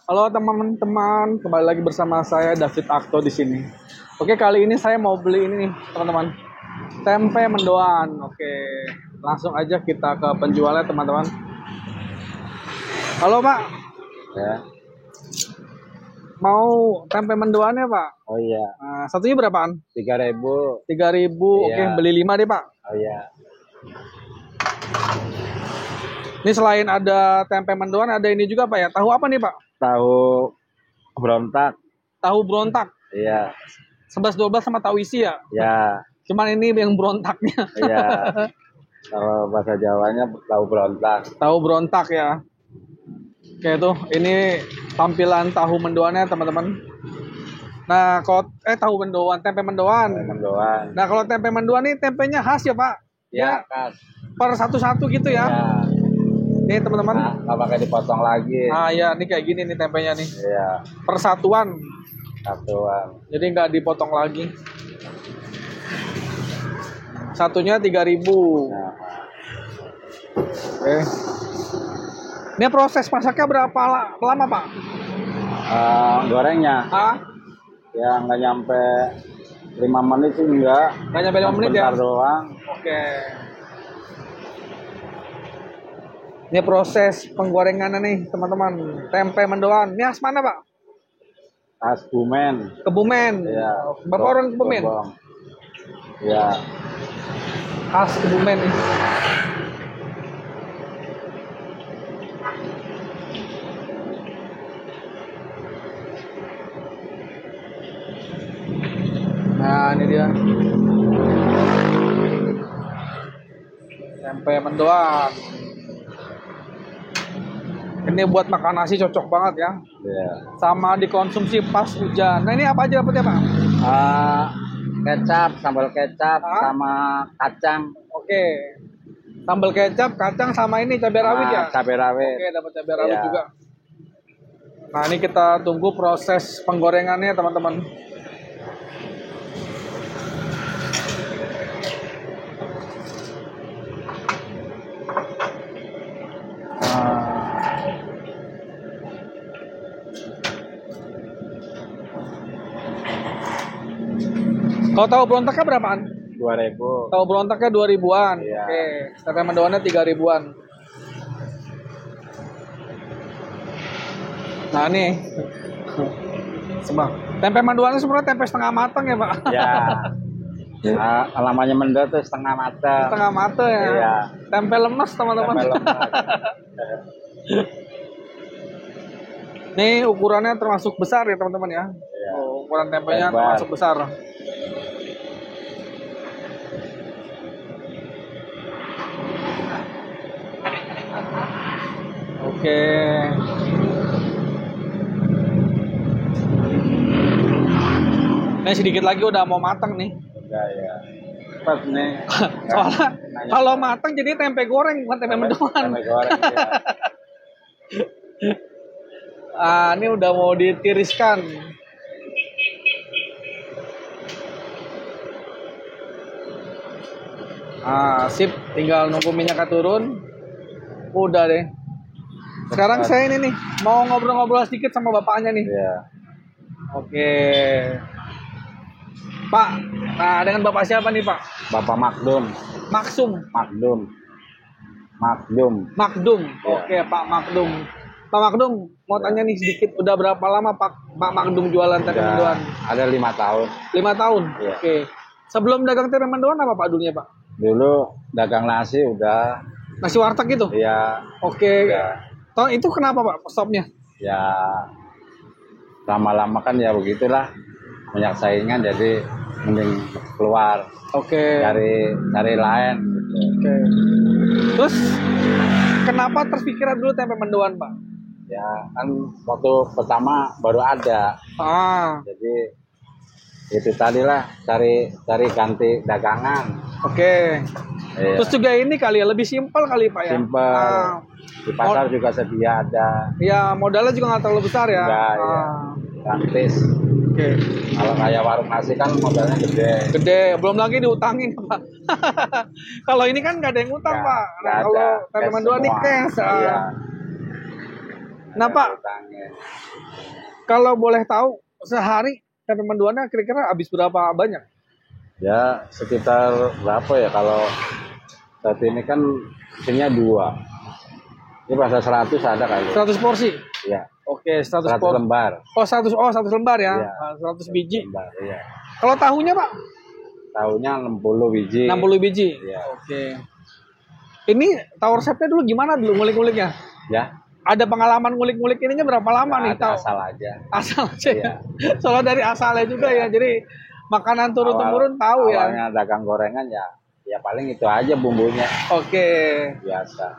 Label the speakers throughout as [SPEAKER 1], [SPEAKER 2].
[SPEAKER 1] Halo teman-teman, kembali lagi bersama saya David Akto di sini. Oke, kali ini saya mau beli ini nih, teman-teman. Tempe mendoan. Oke, langsung aja kita ke penjualnya, teman-teman. Halo, Pak.
[SPEAKER 2] Ya.
[SPEAKER 1] Mau tempe mendoannya, Pak?
[SPEAKER 2] Oh iya.
[SPEAKER 1] Nah, satunya berapaan?
[SPEAKER 2] 3.000.
[SPEAKER 1] 3.000. Oke,
[SPEAKER 2] Iya.
[SPEAKER 1] beli 5 deh, Pak.
[SPEAKER 2] Oh iya.
[SPEAKER 1] Ini selain ada tempe mendoan, ada ini juga, Pak ya. Tahu apa nih, Pak?
[SPEAKER 2] Tahu berontak.
[SPEAKER 1] Tahu berontak.
[SPEAKER 2] Iya.
[SPEAKER 1] 11-12 sama tahu isi ya.
[SPEAKER 2] Ya.
[SPEAKER 1] Cuman ini yang berontaknya.
[SPEAKER 2] Iya. Kalau bahasa Jawanya tahu berontak.
[SPEAKER 1] Tahu berontak ya. Oke tuh, ini tampilan tahu mendoannya, teman-teman. Nah, kalau tahu mendoan, tempe mendoan.
[SPEAKER 2] Mendoan.
[SPEAKER 1] Nah, kalau tempe mendoan ini tempenya khas ya, Pak?
[SPEAKER 2] Ya, Kas.
[SPEAKER 1] Per satu-satu gitu ya.
[SPEAKER 2] Ya.
[SPEAKER 1] Nih, teman-teman.
[SPEAKER 2] Nah, nggak pakai dipotong lagi.
[SPEAKER 1] Ah ya, ini kayak gini nih tempenya nih.
[SPEAKER 2] Iya.
[SPEAKER 1] Persatuan.
[SPEAKER 2] Satuan.
[SPEAKER 1] Jadi nggak dipotong lagi. Satunya 3.000.
[SPEAKER 2] Nah.
[SPEAKER 1] Oke. Ini proses masaknya berapa lama, Pak?
[SPEAKER 2] Gorengnya
[SPEAKER 1] Ah,
[SPEAKER 2] ya nggak nyampe 5 menit sih, enggak.
[SPEAKER 1] nggak nyampe 5 menit ya?
[SPEAKER 2] Bentar doang.
[SPEAKER 1] Oke. Ini proses penggorengannya nih, teman-teman. Tempe mendoan. Ini khas mana, Pak?
[SPEAKER 2] Khas Bumen.
[SPEAKER 1] Kebumen.
[SPEAKER 2] Iya.
[SPEAKER 1] Bapak orang Kebumen?
[SPEAKER 2] Bobong. Ya.
[SPEAKER 1] Khas Kebumen nih. Nah, ini dia. Tempe mendoan. Ini buat makan nasi cocok banget ya.
[SPEAKER 2] Iya.
[SPEAKER 1] Sama dikonsumsi pas hujan. Nah, ini apa aja dapetnya, Pak?
[SPEAKER 2] Kecap, sambal kecap, sama kacang.
[SPEAKER 1] Oke. Sambal kecap, kacang sama ini cabai rawit ya?
[SPEAKER 2] Cabai rawit.
[SPEAKER 1] Oke, dapat cabai rawit
[SPEAKER 2] Iya.
[SPEAKER 1] juga. Nah, ini kita tunggu proses penggorengannya, teman-teman. Kalau tahu berontaknya berapaan?
[SPEAKER 2] 2.000.
[SPEAKER 1] Tahu berontaknya 2.000-an.
[SPEAKER 2] Iya.
[SPEAKER 1] Oke, tempe mendoannya 3.000-an. Nah, nih. Tempe mendoannya sebenarnya tempe setengah matang ya, Pak?
[SPEAKER 2] Ya. Namanya mendo tuh setengah matang.
[SPEAKER 1] Setengah matang ya.
[SPEAKER 2] Iya.
[SPEAKER 1] Tempe lemes, teman-teman.
[SPEAKER 2] Tempe lemas.
[SPEAKER 1] Nih ukurannya termasuk besar ya, teman-teman ya.
[SPEAKER 2] Iya.
[SPEAKER 1] Oh, ukuran tempenya
[SPEAKER 2] Lebar.
[SPEAKER 1] termasuk besar. Oke. Ini sedikit lagi udah mau matang nih.
[SPEAKER 2] Udah ya. Cepat nih.
[SPEAKER 1] Soalnya kalau matang jadi tempe goreng bukan tempe mendoan.
[SPEAKER 2] Tempe goreng ya.
[SPEAKER 1] Ah, ini udah mau ditiriskan. Ah, sip, tinggal nunggu minyaknya turun. Udah deh. Sekarang saya ini nih mau ngobrol-ngobrol sedikit sama bapaknya nih.
[SPEAKER 2] Iya.
[SPEAKER 1] Oke. Pak, nah dengan bapak siapa nih, Pak?
[SPEAKER 2] Bapak Makdum.
[SPEAKER 1] Maksum.
[SPEAKER 2] Makdum. Makdum.
[SPEAKER 1] Makdum.
[SPEAKER 2] Iya.
[SPEAKER 1] Oke, Pak Makdum. Pak Makdum, mau tanya nih sedikit, udah berapa lama Pak Makdum jualan tempe mendoan?
[SPEAKER 2] Ada 5 tahun.
[SPEAKER 1] 5 tahun.
[SPEAKER 2] Iya.
[SPEAKER 1] Oke. Sebelum dagang tempe mendoan apa Pak dulunya, Pak?
[SPEAKER 2] Dulu dagang nasi udah.
[SPEAKER 1] Nasi warteg gitu?
[SPEAKER 2] Ya.
[SPEAKER 1] Oke.
[SPEAKER 2] Ya.
[SPEAKER 1] Tahun itu kenapa Pak stopnya?
[SPEAKER 2] Ya. Lama-lama kan ya begitulah. Banyak saingan jadi mending keluar.
[SPEAKER 1] Oke.
[SPEAKER 2] Cari lain.
[SPEAKER 1] Oke. Terus kenapa terpikiran dulu tempe mendoan, Pak?
[SPEAKER 2] Ya kan waktu pertama baru ada.
[SPEAKER 1] Ah,
[SPEAKER 2] Jadi itu tadilah cari ganti dagangan.
[SPEAKER 1] oke.
[SPEAKER 2] Iya.
[SPEAKER 1] Terus juga ini kali ya lebih simpel kali Pak ya.
[SPEAKER 2] Simpel.
[SPEAKER 1] Ah,
[SPEAKER 2] Di pasar juga sedia ada.
[SPEAKER 1] ya modalnya juga nggak terlalu besar ya.
[SPEAKER 2] Enggak, ya. Gratis.
[SPEAKER 1] Oke.
[SPEAKER 2] Kalau kayak warung nasi kan modalnya gede.
[SPEAKER 1] Gede, belum lagi diutangin Pak. Kalau ini kan nggak ada yang utang
[SPEAKER 2] Nggak,
[SPEAKER 1] Pak. Nah,
[SPEAKER 2] nggak
[SPEAKER 1] kalau
[SPEAKER 2] ada.
[SPEAKER 1] tempe
[SPEAKER 2] Cash
[SPEAKER 1] mendoan ini
[SPEAKER 2] semua.
[SPEAKER 1] cash.
[SPEAKER 2] Iya.
[SPEAKER 1] Nah
[SPEAKER 2] Nggak
[SPEAKER 1] Pak,
[SPEAKER 2] utangnya.
[SPEAKER 1] kalau boleh tahu sehari tempe mendoannya kira-kira habis berapa banyak?
[SPEAKER 2] Ya sekitar berapa ya kalau saat ini kan isinya 2. Ini pasal 100 ada kali.
[SPEAKER 1] 100 porsi.
[SPEAKER 2] Iya.
[SPEAKER 1] Oke, 100
[SPEAKER 2] 100
[SPEAKER 1] porsi.
[SPEAKER 2] lembar.
[SPEAKER 1] Oh, 100 lembar ya.
[SPEAKER 2] Iya.
[SPEAKER 1] 100 biji.
[SPEAKER 2] Lembar, iya.
[SPEAKER 1] Kalau tahunya, Pak?
[SPEAKER 2] Tahunya 60 biji.
[SPEAKER 1] 60 biji.
[SPEAKER 2] Iya.
[SPEAKER 1] Oke. Ini tahu resepnya dulu gimana dulu ngulik-nguliknya?
[SPEAKER 2] Ya.
[SPEAKER 1] Ada pengalaman ngulik-ngulik ininya berapa lama
[SPEAKER 2] Nggak
[SPEAKER 1] nih?
[SPEAKER 2] ada,
[SPEAKER 1] Tahu?
[SPEAKER 2] asal aja.
[SPEAKER 1] Asal aja.
[SPEAKER 2] Iya.
[SPEAKER 1] Soalnya dari asalnya juga ya. Jadi makanan turun-temurun tahu ya.
[SPEAKER 2] Awalnya dagang gorengan ya. Ya paling itu aja bumbunya.
[SPEAKER 1] Oke.
[SPEAKER 2] Biasa.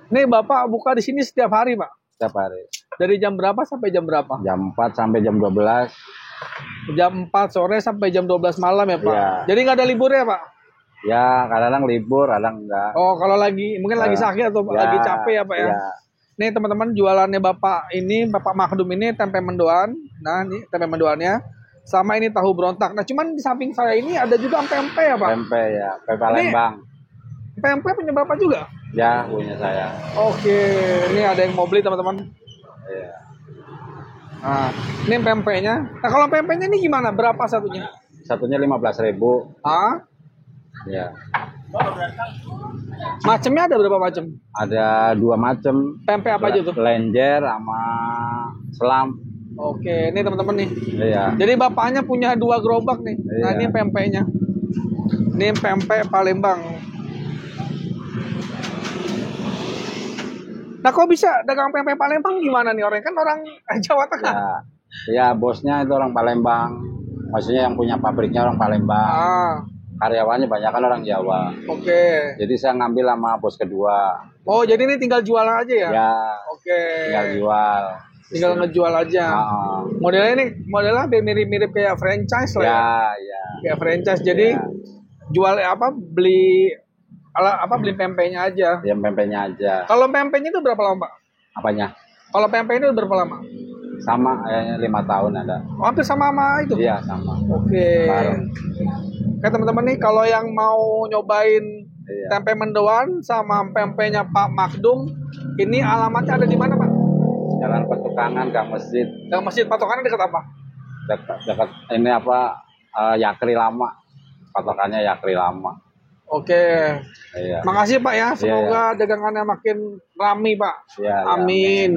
[SPEAKER 1] Nih Bapak buka di sini setiap hari, Pak.
[SPEAKER 2] Setiap hari.
[SPEAKER 1] Dari jam berapa sampai jam berapa?
[SPEAKER 2] Jam 4 sampai jam 12.
[SPEAKER 1] Jam 4 sore sampai jam 12 malam ya, Pak.
[SPEAKER 2] Iya.
[SPEAKER 1] Jadi nggak ada liburnya, Pak?
[SPEAKER 2] Ya kadang-kadang libur, kadang enggak.
[SPEAKER 1] Oh, kalau lagi mungkin lagi sakit atau
[SPEAKER 2] Ya,
[SPEAKER 1] lagi capek ya, Pak ya.
[SPEAKER 2] ya.
[SPEAKER 1] Nih teman-teman jualannya Bapak ini, Bapak Makdum ini tempe mendoan. Nah, ini tempe mendoannya. Sama ini tahu berontak. Nah, cuman di samping saya ini ada juga pempek ya, Pak.
[SPEAKER 2] Tempe ya, tempe Palembang.
[SPEAKER 1] Pempek punya Bapak juga?
[SPEAKER 2] Ya, punya saya.
[SPEAKER 1] Oke, ini ada yang mau beli teman-teman.
[SPEAKER 2] Iya.
[SPEAKER 1] Nah, ini pempeknya. Nah, kalau pempeknya ini gimana? Berapa satunya?
[SPEAKER 2] Satunya 15.000.
[SPEAKER 1] Ah,
[SPEAKER 2] Ya.
[SPEAKER 1] macamnya ada berapa macam?
[SPEAKER 2] Ada 2 macam.
[SPEAKER 1] Pempek apa aja tuh?
[SPEAKER 2] Lenjer sama selam.
[SPEAKER 1] Oke, ini teman-teman nih.
[SPEAKER 2] Iya.
[SPEAKER 1] Jadi bapaknya punya 2 gerobak nih. Nah,
[SPEAKER 2] Iya.
[SPEAKER 1] ini pempeknya. Ini pempek Palembang. Nah, kok bisa dagang pempek Palembang gimana nih orang? Kan orang Jawa Tengah.
[SPEAKER 2] Ya. Ya, bosnya itu orang Palembang. Maksudnya yang punya pabriknya orang Palembang.
[SPEAKER 1] Ah,
[SPEAKER 2] Karyawannya banyak kan orang Jawa.
[SPEAKER 1] oke.
[SPEAKER 2] Jadi saya ngambil sama bos kedua.
[SPEAKER 1] Oh, jadi ini tinggal jualan aja ya?
[SPEAKER 2] Ya,
[SPEAKER 1] Oke.
[SPEAKER 2] tinggal jual.
[SPEAKER 1] Tinggal ngejual aja.
[SPEAKER 2] Ah.
[SPEAKER 1] Modelnya hampir mirip-mirip kayak franchise lah ya.
[SPEAKER 2] Ya.
[SPEAKER 1] Kayak franchise. Jadi
[SPEAKER 2] Ya.
[SPEAKER 1] jual apa beli beli pempeknya aja.
[SPEAKER 2] Yang pempeknya aja.
[SPEAKER 1] Kalau pempeknya itu berapa lama, Pak?
[SPEAKER 2] Apanya?
[SPEAKER 1] Kalau pempek ini berapa lama?
[SPEAKER 2] Sama, 5 tahun ada.
[SPEAKER 1] Oh, hampir sama itu.
[SPEAKER 2] Iya, sama.
[SPEAKER 1] Oke.
[SPEAKER 2] Bareng.
[SPEAKER 1] Oke teman-teman nih, kalau yang mau nyobain
[SPEAKER 2] Iya.
[SPEAKER 1] tempe mendoan sama pempeknya Pak Makdum, ini alamatnya ada di mana, Pak?
[SPEAKER 2] Jalan Petukangan, Gang Masjid.
[SPEAKER 1] Yang masjid patokannya dekat apa?
[SPEAKER 2] Dekat ini apa? Yakri Lama. Patokannya Yakri Lama.
[SPEAKER 1] Oke.
[SPEAKER 2] Iya.
[SPEAKER 1] Makasih Pak ya.
[SPEAKER 2] Iya,
[SPEAKER 1] Semoga dagangannya makin ramai, Pak.
[SPEAKER 2] Iya, iya.
[SPEAKER 1] Amin.